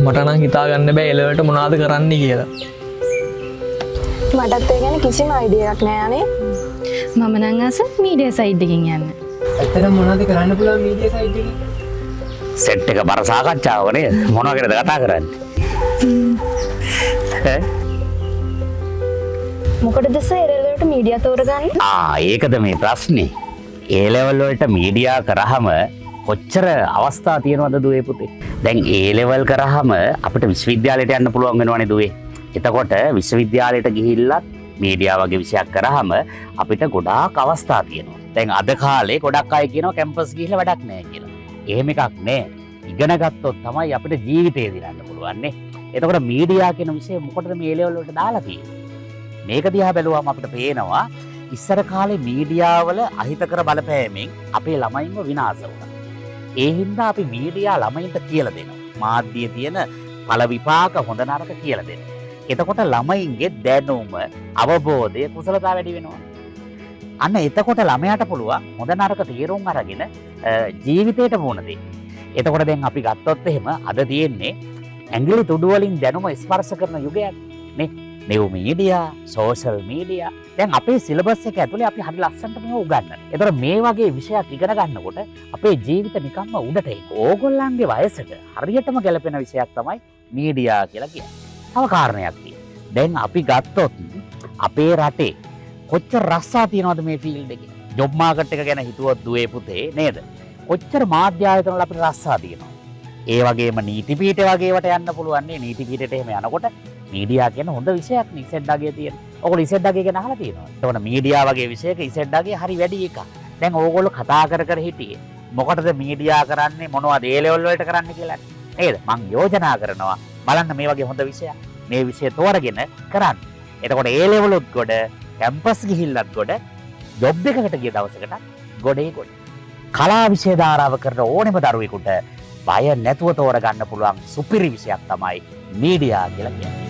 මට නම් හිතා ගන්න බෑ එලෙවලට මොනවද කරන්න කියලා. මටත් ඒ ගැන කිසිම අයිඩියාවක් නෑ අනේ. මම නම් ආස මීඩියා සයිඩ් එකකින් යන්න. ඇත්තටම මොනවද කරන්න පුළුවන් මීඩියා සයිඩ් එකේ? සෙට් එක බර සාකච්ඡාවක නේද? මොනවා ගැනද කතා කරන්නේ? මොකටද සර් එලෙවලට මීඩියා තෝරගන්නේ? ඒකද මේ ප්‍රශ්නේ. ඒ ලෙවල් වලට මීඩියා කරාම කොච්චර අවස්ථා තියෙනවද දුවේ පුතේ? දැන් ඒ ලෙවල් කරාම අපිට විශ්වවිද්‍යාලයට යන්න පුළුවන් වෙනවනේ දුවේ. එතකොට විශ්වවිද්‍යාලයට ගිහිල්ලත් මීඩියා වගේ විෂයක් කරාම අපිට ගොඩාක් අවස්ථා තියෙනවා. දැන් අද කාලේ ගොඩක් අය කියනවා කැම්පස් ගිහිල්ලා වැඩක් නැහැ කියලා. එහෙම එකක් නෑ. ඉගෙන ගත්තොත් තමයි අපිට ජීවිතේ දිනන්න පුළුවන් නේ. එතකොට මීඩියා කියන විෂය මොකටද මේ ලෙවල් වලට දාලා තියෙන්නේ? මේක දිහා බැලුවම අපිට පේනවා ඉස්සර කාලේ මීඩියා වල අහිතකර බලපෑමෙන් අපේ ළමයින්ව විනාශ වුණා. ඒ හින්දා අපි මීඩියා ළමයින්ට කියලා දෙනවා. මාධ්‍යයේ තියෙන ඵල විපාක හොඳ නරක කියලා දෙනවා. එතකොට ළමයින්ගේ දැනුම, අවබෝධය, කුසලතාව වැඩි වෙනවා. අන්න එතකොට ළමයාට පුළුවන් හොඳ නරක තීරුම් අරගෙන ජීවිතේට මුහුණ දෙන්න. එතකොට දැන් අපි ගත්තොත් එහෙම අද තියෙන්නේ ඇඟිලි තුඩු වලින් දැනුම ස්පර්ශ කරන යුගයක් නේ. New media, social media. දැන් අපේ සිලබස් එක ඇතුලේ අපි හරි ලස්සනට මේව උගන්වනවා. ඒතර මේ වගේ විෂයක් ඉගෙන ගන්නකොට අපේ ජීවිත නිකම්ම උඩට එයි. ඕගොල්ලන්ගේ වයසට හරියටම ගැලපෙන විෂයක් තමයි මීඩියා කියලා කියන්නේ. තව කාරණයක් තියෙනවා. දැන් අපි ගත්තොත් අපේ රටේ කොච්චර රස්සා තියනවද මේ ෆීල්ඩ් එකේ? ජොබ් මාකට් එක ගැන හිතුවොත් දුවේ පුතේ නේද? කොච්චර මාධ්‍ය ආයතන වල අපිට රස්සා තියෙනවා. ඒ වගේම නීති පීඨ වගේ වට යන්න පුළුවන් නේ. නීති පීඨයට එහෙම යනකොට මීඩියා කියන හොඳ විෂයක් නේ ඉසෙඩ් අගය තියෙන. ඔයගොල්ලෝ ඉසෙඩ් අගය ගැන අහලා තියෙනවද? එතකොට මීඩියා වගේ විෂයක ඉසෙඩ් අගය හරි වැඩි එකක්. දැන් ඕගොල්ලෝ කතා කර හිටියේ මොකටද මීඩියා කරන්නේ මොනවද ඒ ලෙවල් වලට කරන්න කියලා නේද? මං යෝජනා කරනවා බලන්න මේ වගේ හොඳ විෂයක්. මේ විෂය තෝරගෙන කරන්න. එතකොට ඒ ලෙවල් උත් ගොඩ කැම්පස් ගිහිල්ලත් ගොඩ ජොබ් එකකට ගිය දවසකට ගොඩේ ගොඩ. කලා විෂය ධාරාව කරන ඕනෙම දරුවෙකුට බය නැතුව තෝරගන්න පුළුවන් සුපිරි විෂයක් තමයි මීඩියා කියලා කියන්නේ.